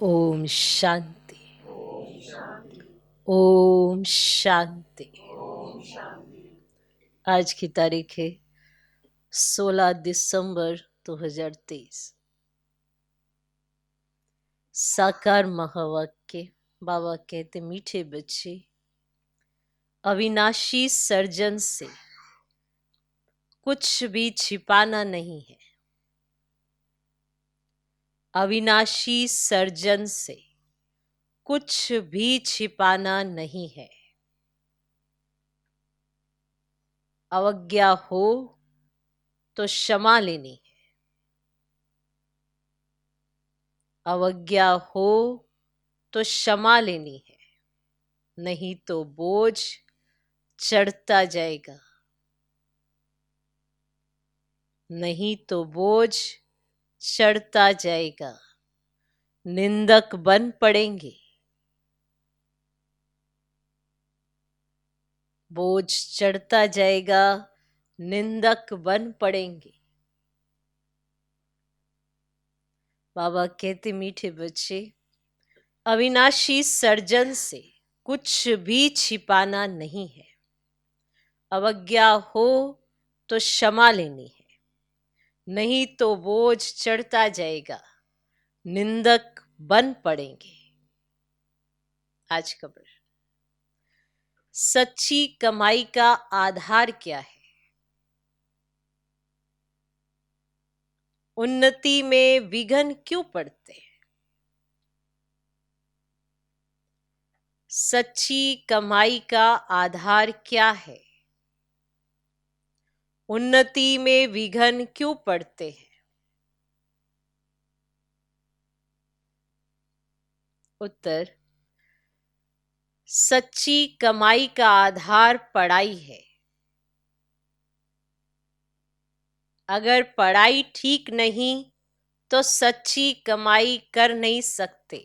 ओम शांति। ओम शांति। आज की तारीख है 16 दिसंबर 2023। साकार महावाक्य। बाबा कहते, मीठे बच्चे, अविनाशी सर्जन से कुछ भी छिपाना नहीं है। अविनाशी सर्जन से कुछ भी छिपाना नहीं है। अवज्ञा हो तो क्षमा लेनी है। अवज्ञा हो तो क्षमा लेनी है, नहीं तो बोझ चढ़ता जाएगा। नहीं तो बोझ चढ़ता जाएगा, निंदक बन पड़ेंगे। बोझ चढ़ता जाएगा, निंदक बन पड़ेंगे। बाबा कहते, मीठे बच्चे, अविनाशी सर्जन से कुछ भी छिपाना नहीं है। अवज्ञा हो तो क्षमा लेनी है, नहीं तो बोझ चढ़ता जाएगा, निंदक बन पड़ेंगे। आज का प्रश्न, सच्ची कमाई का आधार क्या है? उन्नति में विघ्न क्यों पड़ते हैं? सच्ची कमाई का आधार क्या है? उन्नति में विघ्न क्यों पड़ते हैं? उत्तर, सच्ची कमाई का आधार पढ़ाई है। अगर पढ़ाई ठीक नहीं तो सच्ची कमाई कर नहीं सकते।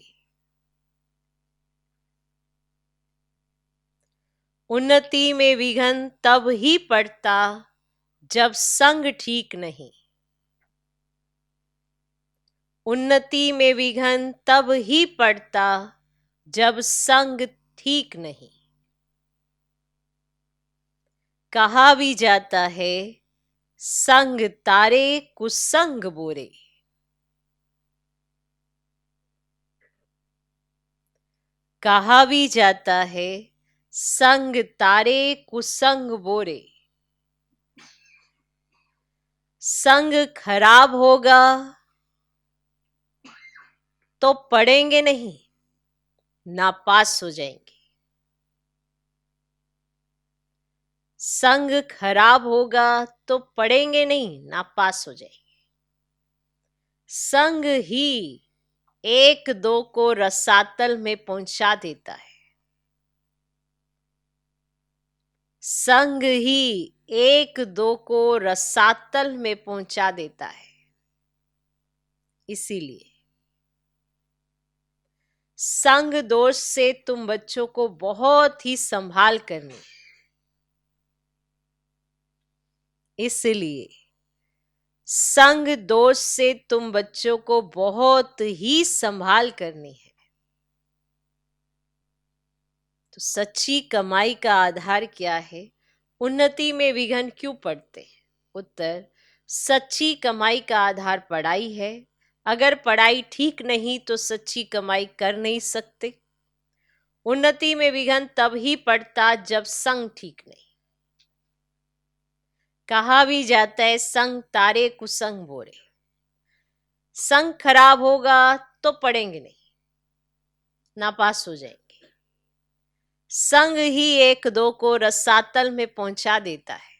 उन्नति में विघ्न तब ही पड़ता जब संग ठीक नहीं। उन्नति में विघ्न तब ही पड़ता जब संग ठीक नहीं। कहा भी जाता है, संग तारे कुसंग बोरे। कहा भी जाता है, संग तारे कुसंग बोरे। संग खराब होगा तो पढ़ेंगे नहीं, नापास हो जाएंगे। संग खराब होगा तो पढ़ेंगे नहीं, नापास हो जाएंगे। संग ही एक दो को रसातल में पहुंचा देता है। संग ही एक दो को रसातल में पहुंचा देता है। इसीलिए संग दोष से तुम बच्चों को बहुत ही संभाल करनी है। इसलिए संग दोष से तुम बच्चों को बहुत ही संभाल करनी है। तो सच्ची कमाई का आधार क्या है? उन्नति में विघ्न क्यों पड़ते हैं? उत्तर, सच्ची कमाई का आधार पढ़ाई है। अगर पढ़ाई ठीक नहीं तो सच्ची कमाई कर नहीं सकते। उन्नति में विघ्न तब ही पड़ता जब संग ठीक नहीं। कहा भी जाता है, संग तारे कुसंग बोरे। संग खराब होगा तो पढ़ेंगे नहीं, नापास हो जाएंगे। संग ही एक दो को रसातल में पहुंचा देता है।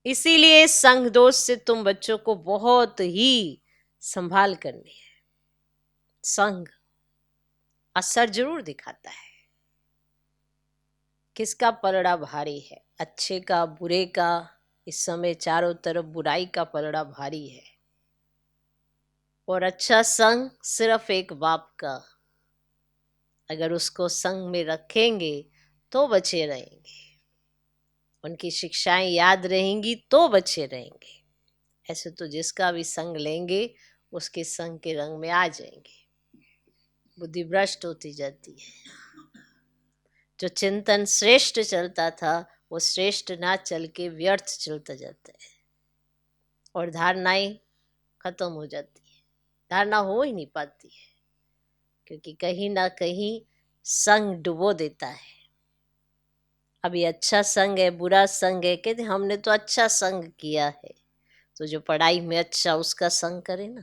इसीलिए संग दोष से तुम बच्चों को बहुत ही संभाल करनी है। संग असर जरूर दिखाता है। किसका पलड़ा भारी है? अच्छे का, बुरे का? इस समय चारों तरफ बुराई का पलड़ा भारी है। और अच्छा संग सिर्फ एक बाप का। अगर उसको संग में रखेंगे तो बचे रहेंगे, उनकी शिक्षाएं याद रहेंगी तो बचे रहेंगे। ऐसे तो जिसका भी संग लेंगे उसके संग के रंग में आ जाएंगे। बुद्धि भ्रष्ट होती जाती है। जो चिंतन श्रेष्ठ चलता था वो श्रेष्ठ ना चल के व्यर्थ चलता जाता है और धारणाएं खत्म हो जाती है, धारणा हो ही नहीं पाती है, क्योंकि कहीं ना कहीं संग डुबो देता है। अभी अच्छा संग है, बुरा संग है, कहते हमने तो अच्छा संग किया है, तो जो पढ़ाई में अच्छा उसका संग करे ना,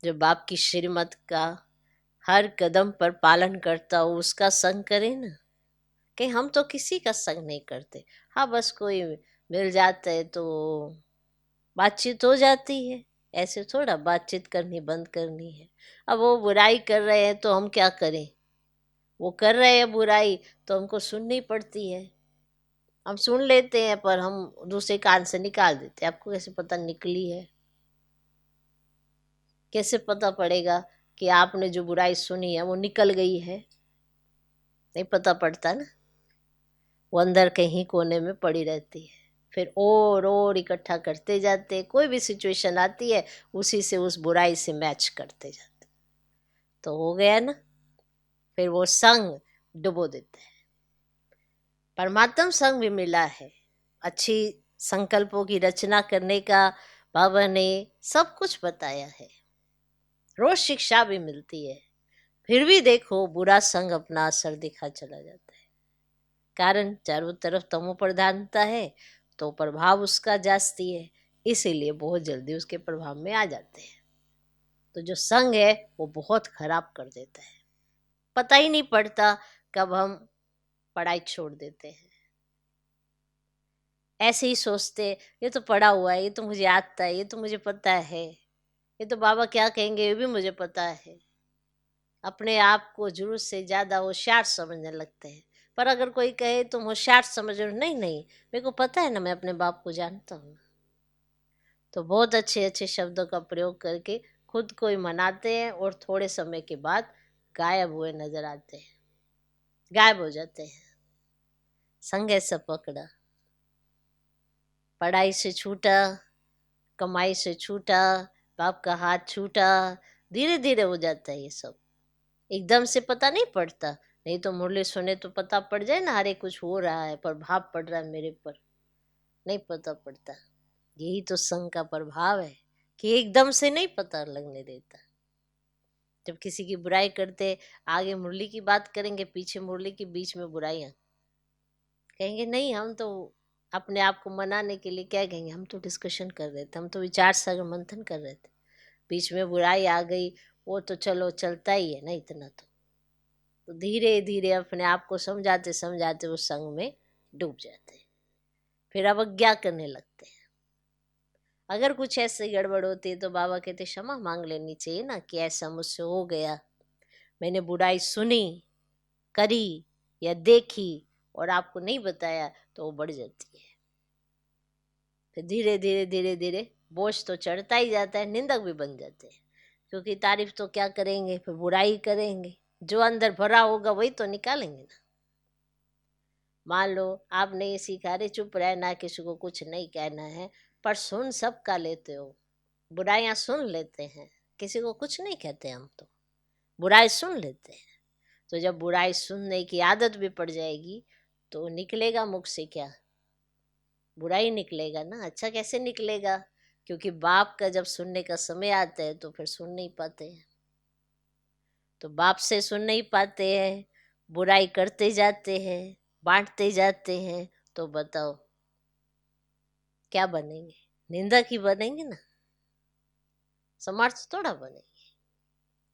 जो बाप की श्रीमत का हर कदम पर पालन करता हो उसका संग करे ना। कि हम तो किसी का संग नहीं करते, हाँ बस कोई मिल जाता है तो बातचीत हो जाती है, ऐसे थोड़ा बातचीत करनी बंद करनी है। अब वो बुराई कर रहे हैं तो हम क्या करें, वो कर रहे हैं बुराई तो हमको सुननी पड़ती है। हम सुन लेते हैं पर हम दूसरे कान से निकाल देते हैं। आपको कैसे पता निकली है, कैसे पता पड़ेगा कि आपने जो बुराई सुनी है वो निकल गई है? नहीं पता पड़ता ना, वो अंदर कहीं कोने में पड़ी रहती है। फिर और इकट्ठा करते जाते, कोई भी सिचुएशन आती है उसी से उस बुराई से मैच करते जाते, तो हो गया ना, फिर वो संग डुबो देते हैं। परमात्म संग भी मिला है, अच्छी संकल्पों की रचना करने का बाबा ने सब कुछ बताया है, रोज शिक्षा भी मिलती है। फिर भी देखो बुरा संग अपना असर दिखा चला जाता है, कारण चारों तरफ तमो प्रधानता है तो प्रभाव उसका जास्ती है, इसीलिए बहुत जल्दी उसके प्रभाव में आ जाते हैं। तो जो संग है वो बहुत खराब कर देता है, पता ही नहीं पड़ता कब हम पढ़ाई छोड़ देते हैं। ऐसे ही सोचते ये तो पढ़ा हुआ है, ये तो मुझे आता है, ये तो मुझे पता है, ये तो बाबा क्या कहेंगे ये भी मुझे पता है। अपने आप को जरूरत से ज्यादा होशियार समझने लगते हैं। पर अगर कोई कहे तुम होशियार समझ रहे हो, नहीं नहीं मेरे को पता है ना, मैं अपने बाप को जानता हूँ। तो बहुत अच्छे अच्छे शब्दों का प्रयोग करके खुद को ही मनाते हैं और थोड़े समय के बाद गायब हुए नजर आते हैं, गायब हो जाते हैं। संग ऐसा पकड़ा, पढ़ाई से छूटा, कमाई से छूटा, बाप का हाथ छूटा, धीरे धीरे हो जाता है ये सब, एकदम से पता नहीं पड़ता। नहीं तो मुरली सुने तो पता पड़ जाए ना, अरे कुछ हो रहा है, प्रभाव पड़ रहा है मेरे पर, नहीं पता पड़ता। यही तो संग का प्रभाव है कि एकदम से नहीं पता लगने देता। जब किसी की बुराई करते, आगे मुरली की बात करेंगे, पीछे मुरली के बीच में बुराइयां, कहेंगे नहीं हम तो अपने आप को मनाने के लिए क्या कहेंगे, हम तो डिस्कशन कर रहे थे, हम तो विचार सागर मंथन कर रहे थे, बीच में बुराई आ गई, वो तो चलो चलता ही है ना इतना। तो धीरे धीरे अपने आप को समझाते समझाते उस संग में डूब जाते हैं, फिर अवज्ञा करने लगते हैं। अगर कुछ ऐसे गड़बड़ होती है तो बाबा कहते क्षमा मांग लेनी चाहिए ना, कि ऐसा मुझसे हो गया, मैंने बुराई सुनी, करी या देखी और आपको नहीं बताया, तो वो बढ़ जाती है। फिर धीरे धीरे धीरे धीरे बोझ तो चढ़ता ही जाता है, निंदक भी बन जाते हैं, क्योंकि तारीफ तो क्या करेंगे, फिर बुराई करेंगे, जो अंदर भरा होगा वही तो निकालेंगे ना। मान लो आपने ये सीखा, अरे चुप रहना, किसी को कुछ नहीं कहना है, पर सुन सबका लेते हो, बुराइयां सुन लेते हैं, किसी को कुछ नहीं कहते, हम तो बुराई सुन लेते हैं। तो जब बुराई सुनने की आदत भी पड़ जाएगी तो निकलेगा मुख से क्या, बुराई निकलेगा ना, अच्छा कैसे निकलेगा? क्योंकि बाप का जब सुनने का समय आता है तो फिर सुन नहीं पाते हैं, तो बाप से सुन नहीं पाते हैं, बुराई करते जाते हैं, बांटते जाते हैं, तो बताओ क्या बनेंगे? निंदक ही बनेंगे ना, समर्थ थोड़ा बनेंगे।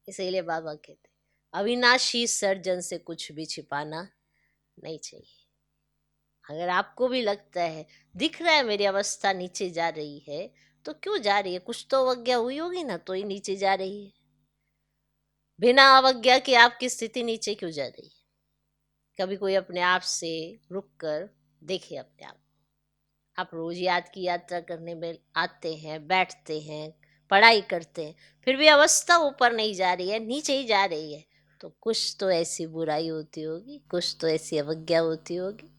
इसीलिए बाबा कहते अविनाशी सर्जन से कुछ भी छिपाना नहीं चाहिए। अगर आपको भी लगता है, दिख रहा है मेरी अवस्था नीचे जा रही है, तो क्यों जा रही है, कुछ तो अवज्ञा हुई होगी ना, तो ही नीचे जा रही है। बिना अवज्ञा के आपकी स्थिति नीचे क्यों जा रही है? कभी कोई अपने आप से रुक कर देखे अपने आप रोज याद की यात्रा करने में आते हैं, बैठते हैं, पढ़ाई करते हैं, फिर भी अवस्था ऊपर नहीं जा रही है, नीचे ही जा रही है, तो कुछ तो ऐसी बुराई होती होगी, कुछ तो ऐसी अवज्ञा होती होगी।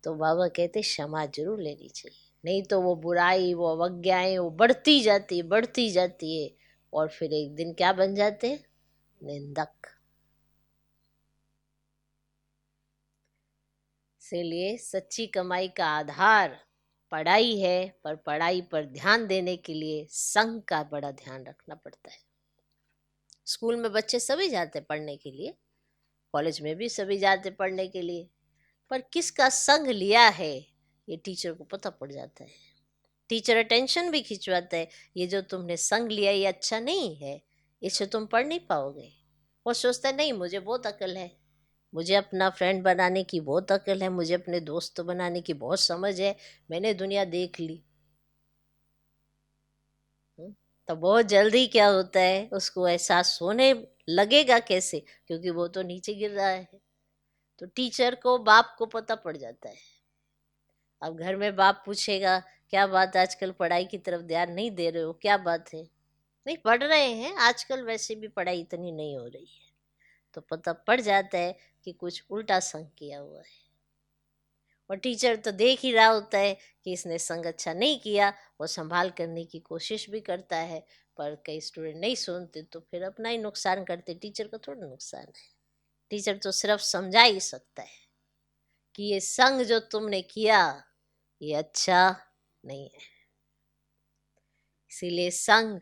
तो बाबा कहते क्षमा जरूर लेनी चाहिए, नहीं तो वो बुराई, वो अवज्ञाएं वो बढ़ती जाती है, बढ़ती जाती है, और फिर एक दिन क्या बन जाते हैं? निंदक। इसीलिए सच्ची कमाई का आधार पढ़ाई है, पर पढ़ाई पर ध्यान देने के लिए संग का बड़ा ध्यान रखना पड़ता है। स्कूल में बच्चे सभी जाते पढ़ने के लिए, कॉलेज में भी सभी जाते पढ़ने के लिए, पर किसका संग लिया है ये टीचर को पता पड़ जाता है। टीचर अटेंशन भी खिंचवाता है, ये जो तुमने संग लिया ये अच्छा नहीं है, इससे तुम पढ़ नहीं पाओगे। वो सोचता है नहीं, मुझे बहुत अकल है, मुझे अपना फ्रेंड बनाने की बहुत अकल है, मुझे अपने दोस्त बनाने की बहुत समझ है, मैंने दुनिया देख ली। तो बहुत जल्दी क्या होता है, उसको एहसास होने लगेगा कैसे, क्योंकि वो तो नीचे गिर रहा है। तो टीचर को, बाप को पता पड़ जाता है। अब घर में बाप पूछेगा, क्या बात आजकल पढ़ाई की तरफ ध्यान नहीं दे रहे हो, क्या बात है? नहीं, पढ़ रहे हैं, आजकल वैसे भी पढ़ाई इतनी नहीं हो रही है। तो पता पड़ जाता है कि कुछ उल्टा संग किया हुआ है। और टीचर तो देख ही रहा होता है कि इसने संग अच्छा नहीं किया, वो संभाल करने की कोशिश भी करता है, पर कई स्टूडेंट नहीं सुनते तो फिर अपना ही नुकसान करते, टीचर को थोड़ा नुकसान है। टीचर तो सिर्फ समझा ही सकता है कि ये संग जो तुमने किया ये अच्छा नहीं है। इसीलिए संग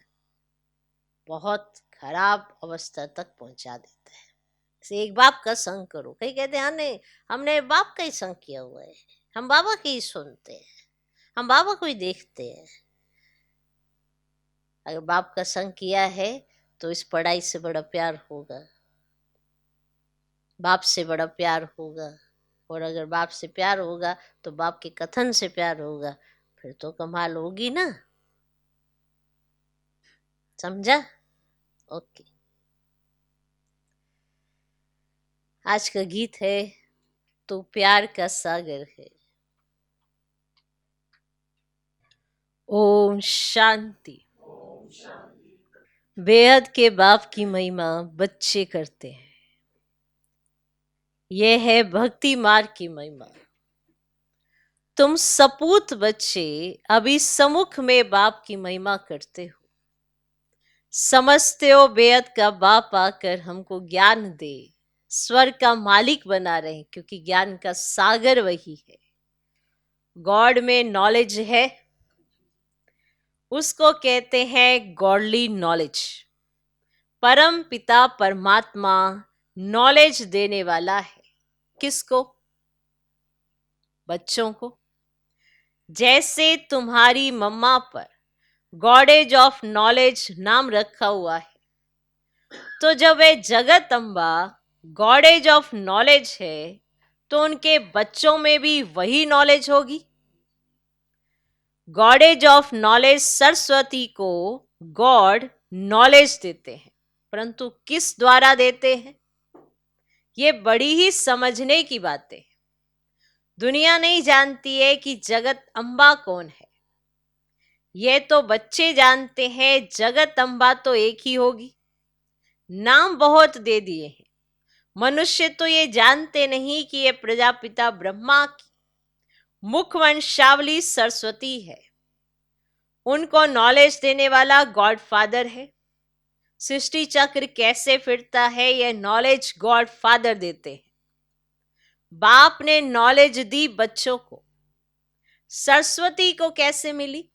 बहुत खराब अवस्था तक पहुंचा देता है। जैसे एक बाप का संग करो, कई कहते हैं हमने हमने बाप का ही संग किया हुआ है, हम बाबा की ही सुनते हैं, हम बाबा को ही देखते हैं। अगर बाप का संग किया है तो इस पढ़ाई से बड़ा प्यार होगा, बाप से बड़ा प्यार होगा। और अगर बाप से प्यार होगा तो बाप के कथन से प्यार होगा, फिर तो कमाल होगी ना। समझा? ओके। आज का गीत है तो प्यार का सागर है। ओम शांति। बेहद के बाप की महिमा बच्चे करते हैं, यह है भक्ति मार्ग की महिमा। तुम सपूत बच्चे अभी सम्मुख में बाप की महिमा करते हो, समझते हो बेहद का बाप आकर हमको ज्ञान दे, स्वर्ग का मालिक बना रहे, क्योंकि ज्ञान का सागर वही है। गॉड में नॉलेज है, उसको कहते हैं गॉडली नॉलेज। परम पिता परमात्मा नॉलेज देने वाला है। किसको? बच्चों को। जैसे तुम्हारी मम्मा पर गॉडेज ऑफ नॉलेज नाम रखा हुआ है, तो जब वे जगत अम्बा गॉडेज ऑफ नॉलेज है तो उनके बच्चों में भी वही नॉलेज होगी। गॉडेज ऑफ नॉलेज सरस्वती को गॉड नॉलेज देते हैं, परंतु किस द्वारा देते हैं, ये बड़ी ही समझने की बात है। दुनिया नहीं जानती है कि जगत अम्बा कौन है, ये तो बच्चे जानते हैं जगत अम्बा तो एक ही होगी। नाम बहुत दे दिए हैं, मनुष्य तो ये जानते नहीं कि ये प्रजापिता ब्रह्मा की मुखवंशावली सरस्वती है। उनको नॉलेज देने वाला गॉड फादर है। सृष्टि चक्र कैसे फिरता है यह नॉलेज गॉड फादर देते हैं। बाप ने नॉलेज दी बच्चों को, सरस्वती को कैसे मिली?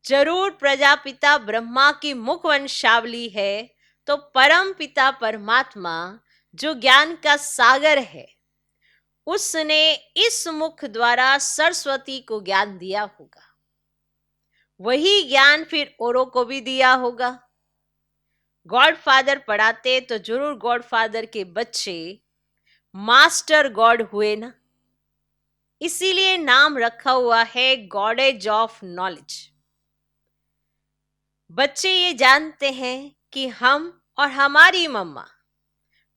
जरूर प्रजापिता ब्रह्मा की मुखवंशावली है, तो परम पिता परमात्मा जो ज्ञान का सागर है, उसने इस मुख द्वारा सरस्वती को ज्ञान दिया होगा। वही ज्ञान फिर औरों को भी दिया होगा। गॉड फादर पढ़ाते तो जरूर गॉड फादर के बच्चे मास्टर गॉड हुए ना, इसीलिए नाम रखा हुआ है गॉडेज ऑफ नॉलेज। बच्चे ये जानते हैं कि हम और हमारी मम्मा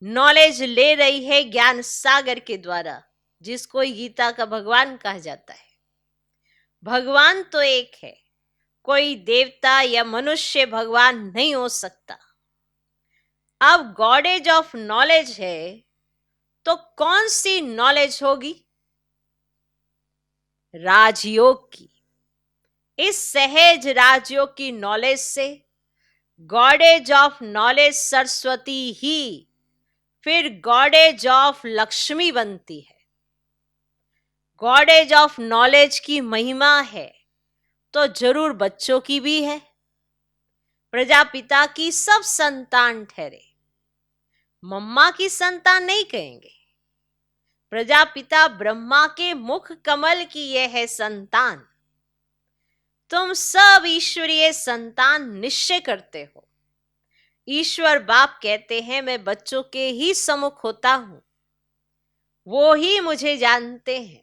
नॉलेज ले रही है ज्ञान सागर के द्वारा, जिसको गीता का भगवान कहा जाता है। भगवान तो एक है, कोई देवता या मनुष्य भगवान नहीं हो सकता। अब गॉडेज ऑफ नॉलेज है तो कौन सी नॉलेज होगी? राजयोग की। इस सहज राजयोग की नॉलेज से गॉडेज ऑफ नॉलेज सरस्वती ही फिर गॉडेज ऑफ लक्ष्मी बनती है। गॉडेज ऑफ नॉलेज की महिमा है तो जरूर बच्चों की भी है। प्रजापिता की सब संतान ठहरे, मम्मा की संतान नहीं कहेंगे। प्रजापिता ब्रह्मा के मुख कमल की यह है संतान। तुम सब ईश्वरीय संतान निश्चय करते हो। ईश्वर बाप कहते हैं मैं बच्चों के ही सम्मुख होता हूं, वो ही मुझे जानते हैं।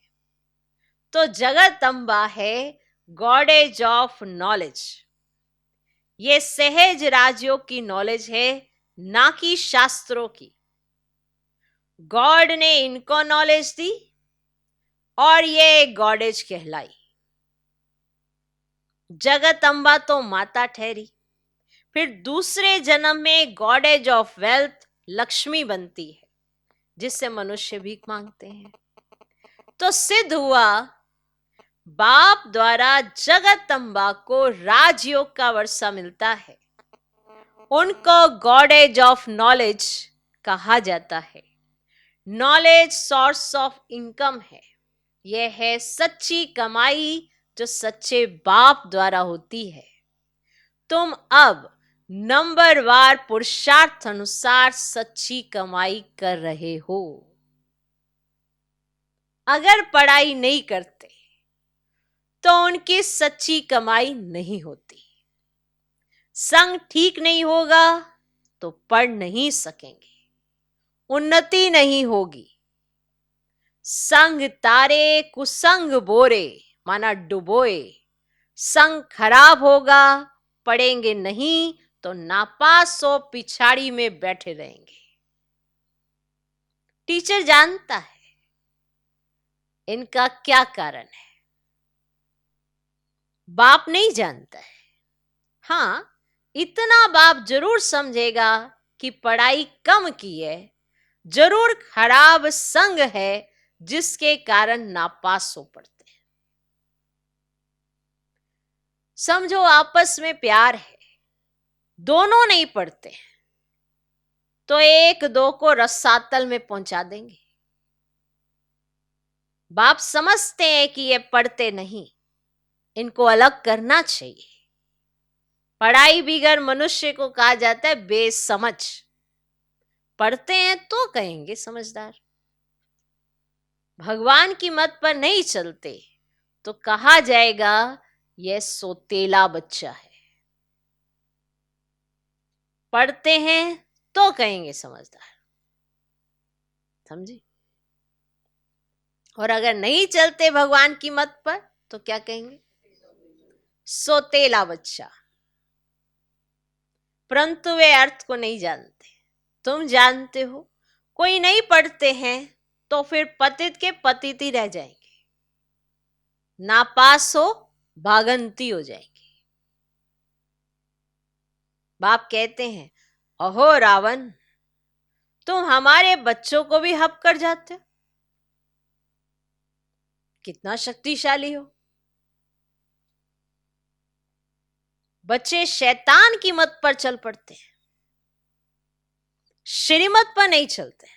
तो जगत अम्बा है गॉडेज ऑफ नॉलेज। ये सहज राजयोग की नॉलेज है, ना कि शास्त्रों की। गॉड ने इनको नॉलेज दी और ये गॉडेज कहलाई। जगत अम्बा तो माता ठहरी, फिर दूसरे जन्म में गॉडेज ऑफ वेल्थ लक्ष्मी बनती है, जिससे मनुष्य भीख मांगते हैं। तो सिद्ध हुआ बाप द्वारा जगत अम्बा को राजयोग का वर्षा मिलता है। उनको गॉडेज ऑफ नॉलेज कहा जाता है। नॉलेज सोर्स ऑफ इनकम है। यह है सच्ची कमाई जो सच्चे बाप द्वारा होती है। तुम अब नंबरवार पुरुषार्थ अनुसार सच्ची कमाई कर रहे हो। अगर पढ़ाई नहीं करते तो उनकी सच्ची कमाई नहीं होती। संग ठीक नहीं होगा तो पढ़ नहीं सकेंगे, उन्नति नहीं होगी। संग तारे कुसंग बोरे माना डुबोए। संग खराब होगा, पढ़ेंगे नहीं तो नापास हो पिछाड़ी में बैठे रहेंगे। टीचर जानता है इनका क्या कारण है, बाप नहीं जानता है। हाँ, इतना बाप जरूर समझेगा कि पढ़ाई कम की है, जरूर खराब संग है जिसके कारण नापास हो पड़ते हैं। समझो आपस में प्यार है, दोनों नहीं पढ़ते हैं तो एक दो को रसातल में पहुंचा देंगे। बाप समझते हैं कि ये पढ़ते नहीं, इनको अलग करना चाहिए। पढ़ाई बिगर मनुष्य को कहा जाता है बेसमझ। पढ़ते हैं तो कहेंगे समझदार। भगवान की मत पर नहीं चलते तो कहा जाएगा यह सोतेला बच्चा है। पढ़ते हैं तो कहेंगे समझदार। समझे? और अगर नहीं चलते भगवान की मत पर तो क्या कहेंगे? सोतेला बच्चा। परंतु वे अर्थ को नहीं जानते। तुम जानते हो, कोई नहीं पढ़ते हैं तो फिर पतित के पतित ही रह जाएंगे, नापास हो भागंती हो जाएंगे। बाप कहते हैं अहो रावण, तुम हमारे बच्चों को भी हप कर जाते हो, कितना शक्तिशाली हो। बच्चे शैतान की मत पर चल पड़ते हैं, श्रीमत पर नहीं चलते।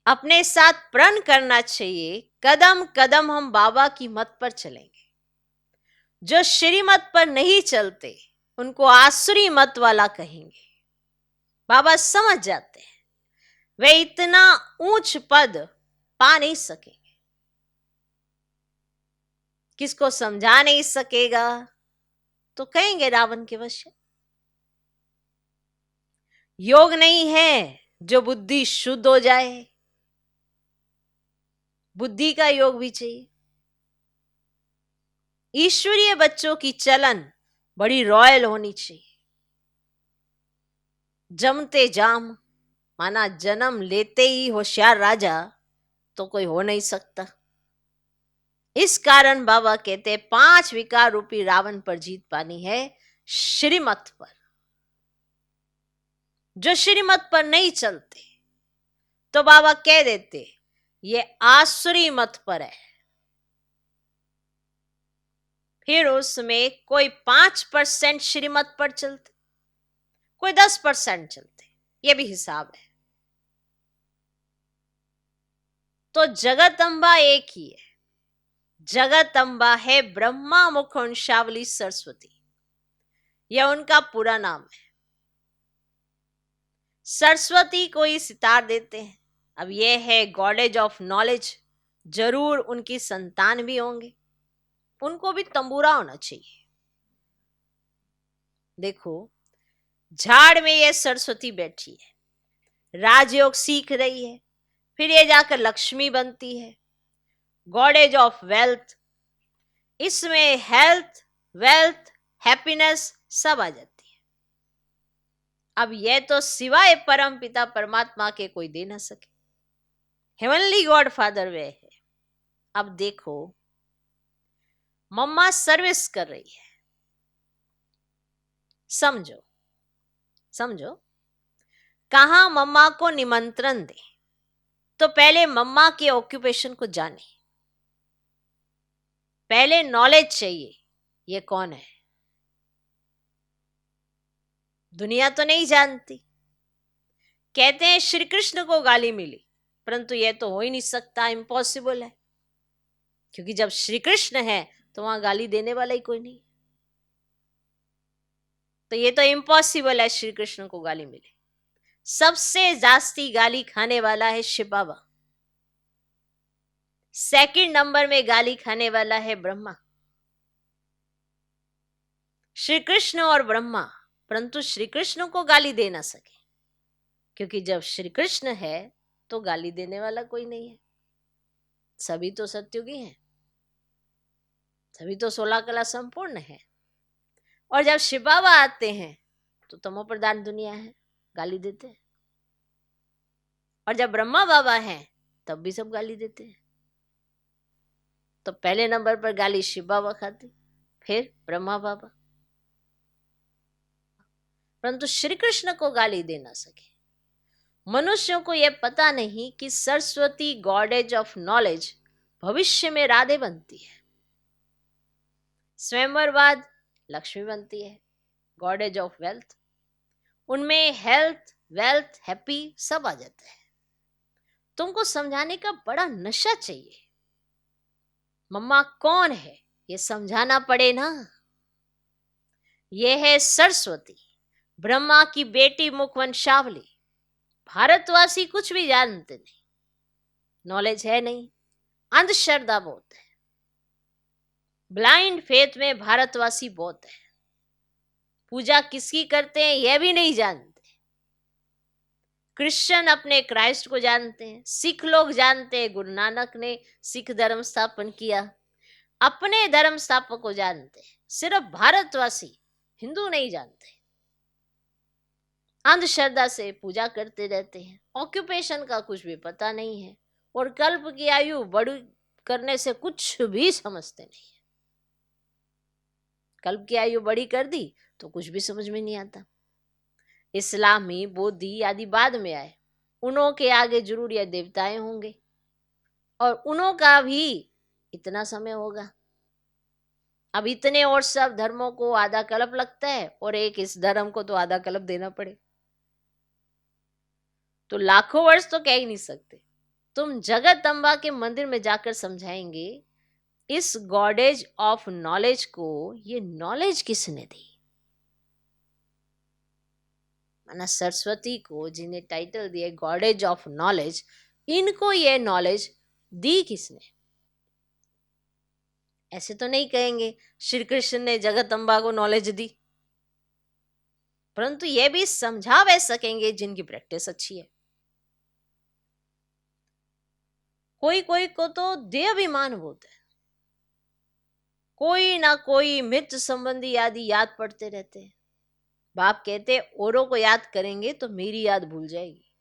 अपने साथ प्रण करना चाहिए, कदम कदम हम बाबा की मत पर चलेंगे। जो श्रीमत पर नहीं चलते उनको आसुरी मत वाला कहेंगे। बाबा समझ जाते हैं वे इतना ऊंच पद पा नहीं सकेंगे। किसको समझा नहीं सकेगा तो कहेंगे रावण के वश। योग नहीं है जो बुद्धि शुद्ध हो जाए, बुद्धि का योग भी चाहिए। ईश्वरीय बच्चों की चलन बड़ी रॉयल होनी चाहिए। जमते जाम माना जन्म लेते ही होशियार राजा तो कोई हो नहीं सकता। इस कारण बाबा कहते 5 विकार रूपी रावण पर जीत पानी है श्रीमत पर। जो श्रीमत पर नहीं चलते तो बाबा कह देते ये आसुरी मत पर है। फिर उसमें कोई 5% श्रीमत पर चलते, कोई 10% चलते, ये भी हिसाब है। तो जगदम्बा एक ही है। जगदम्बा है ब्रह्मा मुखवंशावली सरस्वती, यह उनका पूरा नाम है। सरस्वती को ही सितार देते हैं। अब यह है गॉडेज ऑफ नॉलेज, जरूर उनकी संतान भी होंगे, उनको भी तंबूरा होना चाहिए। देखो, झाड़ में यह सरस्वती बैठी है, राजयोग सीख रही है, फिर ये जाकर लक्ष्मी बनती है, गॉडेज ऑफ वेल्थ। इसमें हेल्थ, वेल्थ, हैप्पीनेस सब आ जाती है। अब यह तो सिवाय परम पिता परमात्मा के कोई दे ना सके। हेवनली गॉड फादर वे है। अब देखो, मम्मा सर्विस कर रही है, समझो समझो। कहां मम्मा को निमंत्रण दे, तो पहले मम्मा के ऑक्यूपेशन को जाने, पहले नॉलेज चाहिए ये कौन है। दुनिया तो नहीं जानती। कहते हैं श्री कृष्ण को गाली मिली, परंतु यह तो हो ही नहीं सकता, इम्पॉसिबल है, क्योंकि जब श्री कृष्ण है तो वहां गाली देने वाला ही कोई नहीं। तो ये तो इम्पॉसिबल है श्री कृष्ण को गाली मिले। सबसे जास्ती गाली खाने वाला है शिव बाबा, सेकंड नंबर में गाली खाने वाला है ब्रह्मा। श्री कृष्ण और ब्रह्मा, परंतु श्री कृष्ण को गाली दे ना सके, क्योंकि जब श्री कृष्ण है तो गाली देने वाला कोई नहीं है। सभी तो सत्युगी हैं, सभी तो 16 कला संपूर्ण है। और जब शिव बाबा आते हैं तो तमो प्रधान दुनिया है, गाली देते हैं। और जब ब्रह्मा बाबा हैं तब भी सब गाली देते हैं। तो पहले नंबर पर गाली शिव बाबा खाते, फिर ब्रह्मा बाबा, परंतु श्री कृष्ण को गाली दे ना सके। मनुष्यों को यह पता नहीं कि सरस्वती गॉडेज ऑफ नॉलेज भविष्य में राधे बनती है, स्वयंवर बाद लक्ष्मी बनती है, गॉडेज ऑफ वेल्थ। उनमें हेल्थ, वेल्थ, हैप्पी सब आ जाता है। तुमको समझाने का बड़ा नशा चाहिए। मम्मा कौन है ये समझाना पड़े ना। यह है सरस्वती, ब्रह्मा की बेटी मुखवंशावली। भारतवासी कुछ भी जानते नहीं, नॉलेज है नहीं, अंधश्रद्धा बहुत है। ब्लाइंड फेथ में भारतवासी बहुत है। पूजा किसकी करते हैं यह भी नहीं जानते। क्रिश्चियन अपने क्राइस्ट को जानते हैं, सिख लोग जानते हैं गुरु नानक ने सिख धर्म स्थापन किया, अपने धर्म स्थापक को जानते हैं। सिर्फ भारतवासी हिंदू नहीं जानते, अंधश्रद्धा से पूजा करते रहते हैं, ऑक्यूपेशन का कुछ भी पता नहीं है, और कल्प की आयु बड़ी करने से कुछ भी समझते नहीं है। कल्प की आयु बड़ी कर दी तो कुछ भी समझ में नहीं आता। इस्लामी, बौद्धि आदि बाद में आए, उन्हों के आगे जरूर यह देवताएं होंगे, और उन्हों का भी इतना समय होगा। अब इतने और सब धर्मों को आधा कल्प लगता है, और एक इस धर्म को तो आधा कल्प देना पड़े, तो लाखों वर्ष तो कह ही नहीं सकते। तुम जगदम्बा के मंदिर में जाकर समझाएंगे इस गॉडेज ऑफ नॉलेज को ये नॉलेज किसने दी। माना सरस्वती को, जिन्हें टाइटल दिया गॉडेज ऑफ नॉलेज, इनको ये नॉलेज दी किसने। ऐसे तो नहीं कहेंगे श्री कृष्ण ने जगदम्बा को नॉलेज दी, परंतु यह भी समझा वे सकेंगे जिनकी प्रैक्टिस अच्छी है। कोई कोई को तो देहाभिमान होता है, कोई ना कोई मृत्यु संबंधी आदि याद पड़ते रहते हैं। बाप कहते औरों को याद करेंगे तो मेरी याद भूल जाएगी।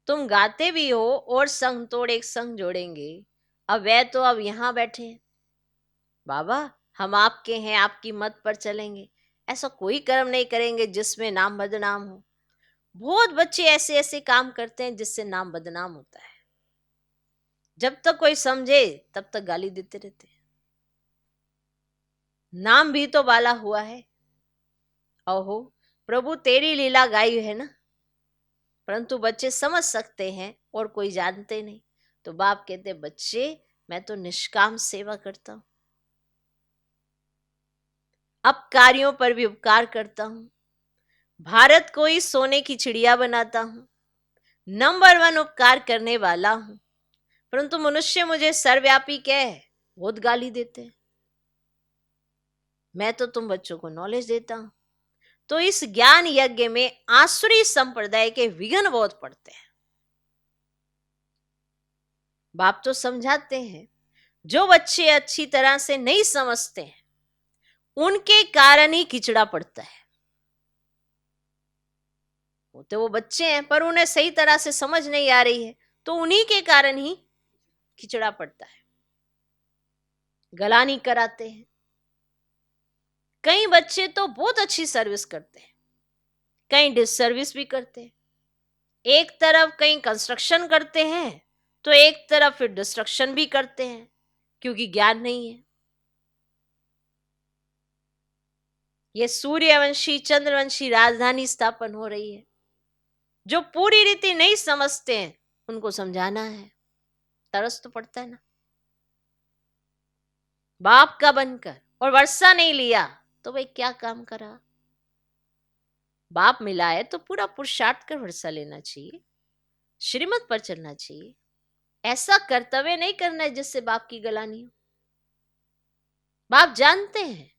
तुम गाते भी हो और संग तोड़ एक संग जोड़ेंगे। अब वे तो अब यहां बैठे हैं, बाबा हम आपके हैं, आपकी मत पर चलेंगे, ऐसा कोई कर्म नहीं करेंगे जिसमें नाम बदनाम हो। बहुत बच्चे ऐसे ऐसे काम करते हैं जिससे नाम बदनाम होता है। जब तक कोई समझे तब तक गाली देते रहते हैं। नाम भी तो बाला हुआ है। ओहो, प्रभु तेरी लीला गाई है ना। परंतु बच्चे समझ सकते हैं और कोई जानते नहीं। तो बाप कहते, बच्चे मैं तो निष्काम सेवा करता हूं, अपकारियों पर भी उपकार करता हूं, भारत को ही सोने की चिड़िया बनाता हूं, नंबर 1 उपकार करने वाला हूं। परंतु मनुष्य मुझे सर्वव्यापी कह बहुत गाली देते हैं। मैं तो तुम बच्चों को नॉलेज देता हूं। तो इस ज्ञान यज्ञ में आसुरी संप्रदाय के विघ्न बहुत पड़ते हैं। बाप तो समझाते हैं, जो बच्चे अच्छी तरह से नहीं समझते हैं उनके कारण ही खिचड़ा पड़ता है। वो बच्चे हैं पर उन्हें सही तरह से समझ नहीं आ रही है, तो उन्हीं के कारण ही खिचड़ा पड़ता है, गलानी कराते हैं। कई बच्चे तो बहुत अच्छी सर्विस करते हैं, कई डिसर्विस भी करते हैं। एक तरफ कहीं कंस्ट्रक्शन करते हैं तो एक तरफ फिर डिस्ट्रक्शन भी करते हैं, क्योंकि ज्ञान नहीं है। ये सूर्यवंशी चंद्रवंशी राजधानी स्थापन हो रही है। जो पूरी रीति नहीं समझते हैं उनको समझाना है, तरस तो पड़ता है ना। बाप का बनकर और वर्षा नहीं लिया तो भाई क्या काम करा। बाप मिला है तो पूरा पुरुषार्थ कर वर्षा लेना चाहिए, श्रीमत पर चलना चाहिए। ऐसा कर्तव्य नहीं करना है जिससे बाप की गलानी हो। बाप जानते हैं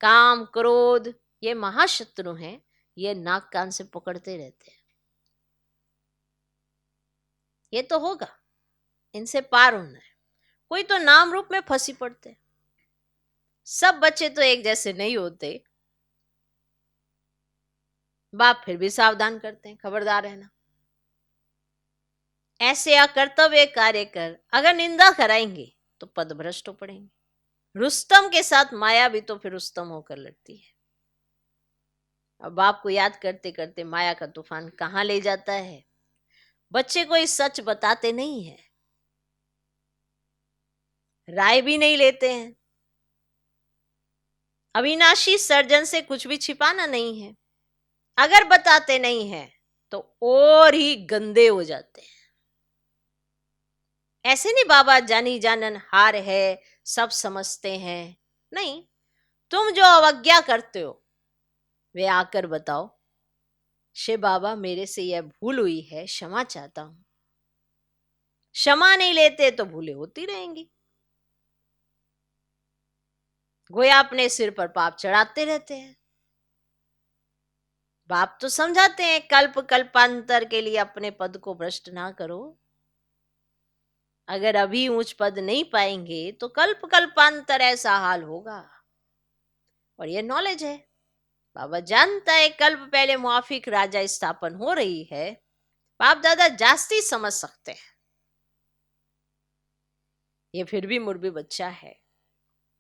काम क्रोध ये महाशत्रु हैं, ये नाक कान से पकड़ते रहते हैं। ये तो होगा, इनसे पार होना है। कोई तो नाम रूप में फंसी पड़ते हैं। सब बच्चे तो एक जैसे नहीं होते। बाप फिर भी सावधान करते हैं, खबरदार रहना। ऐसे अकर्तव्य कार्य कर अगर निंदा कराएंगे तो पद भ्रष्ट हो पड़ेंगे। रुस्तम के साथ माया भी तो फिर रुस्तम होकर लड़ती है। अब बाप को याद करते करते माया का तूफान कहां ले जाता है। बच्चे कोई सच बताते नहीं है, राय भी नहीं लेते हैं। अविनाशी सर्जन से कुछ भी छिपाना नहीं है। अगर बताते नहीं है तो और ही गंदे हो जाते हैं। ऐसे नहीं बाबा जानी जानन हार है, सब समझते हैं। नहीं, तुम जो अवज्ञा करते हो वे आकर बताओ, शिव बाबा मेरे से यह भूल हुई है, क्षमा चाहता हूं। क्षमा नहीं लेते तो भूलें होती रहेंगी। गोया अपने सिर पर पाप चढ़ाते रहते हैं। बाप तो समझाते हैं कल्प कल्पांतर के लिए अपने पद को भ्रष्ट ना करो। अगर अभी ऊंच पद नहीं पाएंगे तो कल्प कल्पांतर ऐसा हाल होगा। और ये नॉलेज है, बाबा जानता है कल्प पहले मुआफिक राजा स्थापन हो रही है। बाप दादा जास्ती समझ सकते हैं। ये फिर भी मुर्बी बच्चा है।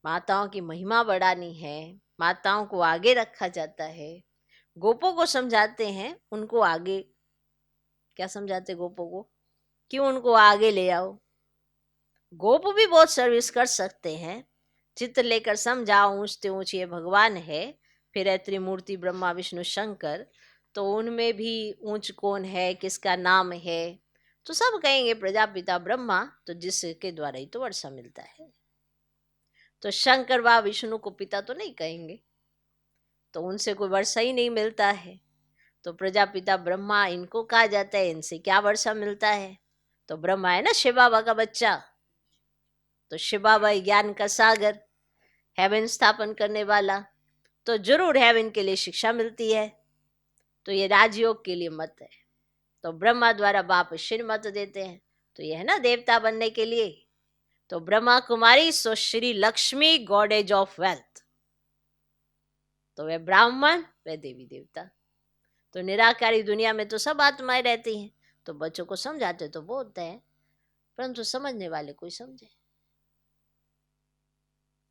माताओं की महिमा बढ़ानी है, माताओं को आगे रखा जाता है। गोपों को समझाते हैं, उनको आगे क्या समझाते गोपों को, क्यों उनको आगे ले आओ। गोप भी बहुत सर्विस कर सकते हैं। चित्र लेकर समझाओ ऊंचते ऊंच ये भगवान है, फिर है त्रिमूर्ति ब्रह्मा विष्णु शंकर, तो उनमें भी ऊंच कौन है, किसका नाम है, तो सब कहेंगे प्रजापिता ब्रह्मा, तो जिसके द्वारा ही तो वर्षा मिलता है। तो शंकर व विष्णु को पिता तो नहीं कहेंगे, तो उनसे कोई वर्षा ही नहीं मिलता है। तो प्रजापिता ब्रह्मा इनको कहा जाता है, इनसे क्या वर्षा मिलता है। तो ब्रह्मा है ना शिव बाबा का बच्चा, तो शिव बाबा ज्ञान का सागर, हेवन स्थापन करने वाला, तो जरूर हेवन के लिए शिक्षा मिलती है। तो ये राजयोग के लिए मत है। तो ब्रह्मा द्वारा बाप श्रीमत देते हैं, तो यह है ना देवता बनने के लिए। तो Brahma Kumari so Shri Lakshmi goddess of wealth, तो वह ब्राह्मण वह देवी देवता। तो निराकारी दुनिया में तो सब आत्माएं रहती हैं। तो बच्चों को समझाते तो बोलते हैं, परंतु समझने वाले कोई समझे।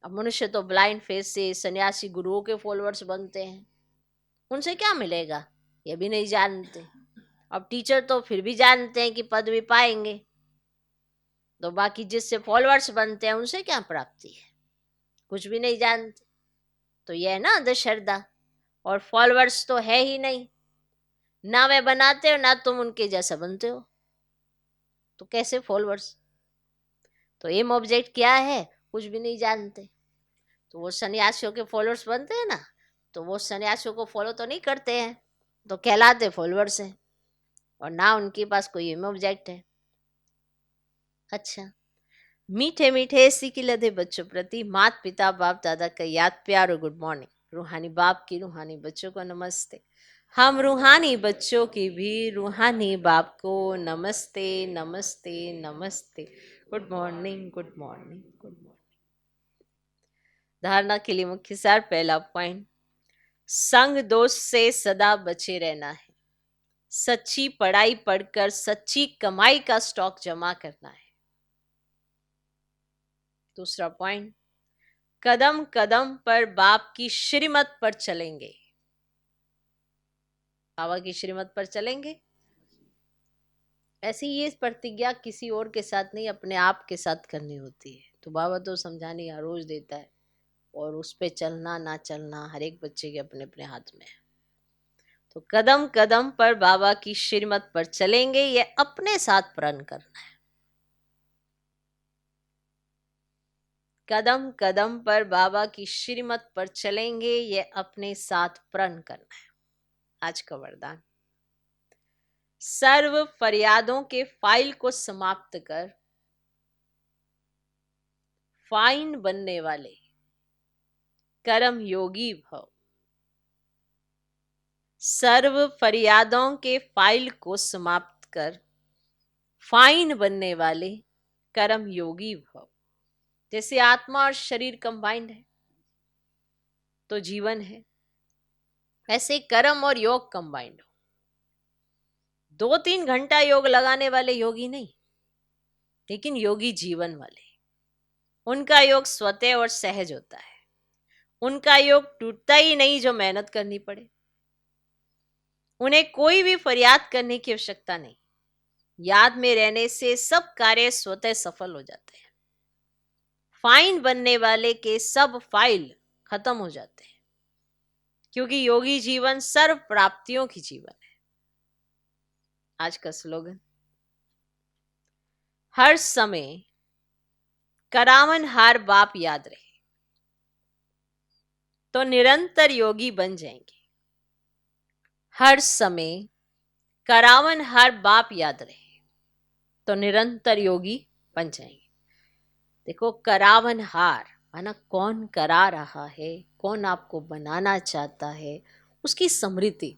अब मनुष्य तो ब्लाइंड फेस से सन्यासी गुरुओं के फॉलोअर्स बनते हैं, उनसे क्या मिलेगा ये भी नहीं जानते। अब टीचर तो फिर भी जानते हैं कि पद भी पाएंगे, तो बाकी जिससे फॉलोअर्स बनते हैं उनसे क्या प्राप्ति है, कुछ भी नहीं जानते। तो ये है ना अंधश्रद्धा। और फॉलोअर्स तो है ही नहीं, ना वे बनाते हो ना तुम उनके जैसा बनते हो, तो कैसे फॉलोअर्स? तो एम ऑब्जेक्ट क्या है, कुछ भी नहीं जानते। तो वो सन्यासियों के फॉलोअर्स बनते हैं ना, तो वो सन्यासियों को फॉलो तो नहीं करते हैं, तो कहलाते फॉलोअर्स हैं, और ना उनके पास कोई एम ऑब्जेक्ट है। अच्छा, मीठे मीठे सीखी लदे बच्चों प्रति माता पिता बाप दादा का याद प्यार और गुड मॉर्निंग। रूहानी बाप की रूहानी बच्चों को नमस्ते। हम रूहानी बच्चों की भी रूहानी बाप को नमस्ते नमस्ते नमस्ते। Good morning good morning good morning. धारणा के लिए मुख्य सार, पहला पॉइंट, संग दोष से सदा बचे रहना है। सच्ची पढ़ाई पढ़कर सच्ची कमाई का स्टॉक जमा करना है। दूसरा पॉइंट, कदम कदम पर बाप की श्रीमत पर चलेंगे। बाबा की श्रीमत पर चलेंगे। ऐसी ये प्रतिज्ञा किसी और के साथ नहीं, अपने आप के साथ करनी होती है। तो बाबा तो समझाने का रोज देता है, और उस पे चलना ना चलना हर एक बच्चे के अपने अपने हाथ में है। तो कदम कदम पर बाबा की श्रीमत पर चलेंगे, ये अपने साथ प्रण करना है। कदम कदम पर बाबा की श्रीमत पर चलेंगे, ये अपने साथ प्रण करना है। आज का वरदान, सर्व फरियादों के फाइल को समाप्त कर फाइन बनने वाले कर्म योगी भव। सर्व फरियादों के फाइल को समाप्त कर फाइन बनने वाले कर्म योगी भव। जैसे आत्मा और शरीर कंबाइंड है तो जीवन है, ऐसे कर्म और योग कंबाइंड हो। 2-3 घंटा योग लगाने वाले योगी नहीं, लेकिन योगी जीवन वाले। उनका योग स्वतः और सहज होता है। उनका योग टूटता ही नहीं जो मेहनत करनी पड़े। उन्हें कोई भी फरियाद करने की आवश्यकता नहीं। याद में रहने से सब कार्य स्वतः सफल हो जाते हैं। फाइन बनने वाले के सब फाइल खत्म हो जाते हैं, क्योंकि योगी जीवन सर्व प्राप्तियों की जीवन है। आज का स्लोगन, हर समय करावन हार बाप याद रहे तो निरंतर योगी बन जाएंगे। हर समय करावन हार बाप याद रहे तो निरंतर योगी बन जाएंगे। देखो, करावन हार माना कौन करा रहा है, कौन आपको बनाना चाहता है, उसकी स्मृति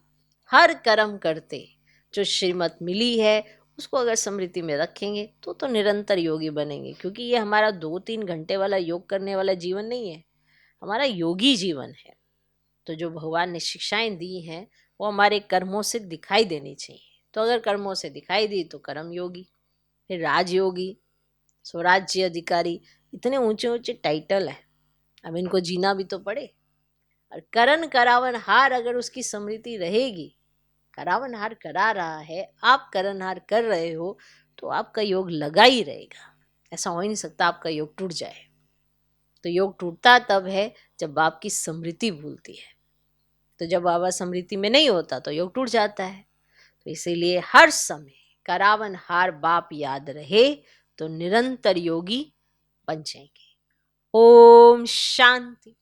हर कर्म करते जो श्रीमत मिली है उसको अगर स्मृति में रखेंगे तो निरंतर योगी बनेंगे। क्योंकि ये हमारा 2-3 घंटे वाला योग करने वाला जीवन नहीं है, हमारा योगी जीवन है। तो जो भगवान ने शिक्षाएं दी हैं वो हमारे कर्मों से दिखाई देनी चाहिए। तो अगर कर्मों से दिखाई दी तो कर्म योगी, फिर राजयोगी, स्वराज्य अधिकारी, इतने ऊंचे ऊंचे टाइटल है। अब इनको जीना भी तो पड़े। और करण करावन हार अगर उसकी स्मृति रहेगी, करावन हार करा रहा है, आप करण हार कर रहे हो, तो आपका योग लगा ही रहेगा। ऐसा हो ही नहीं सकता आपका योग टूट जाए। तो योग टूटता तब है जब बाप की स्मृति भूलती है। तो जब बाबा स्मृति में नहीं होता तो योग टूट जाता है। तो इसीलिए हर समय करावन हार बाप याद रहे तो निरंतर योगी बन जाएंगे। ओम शांति।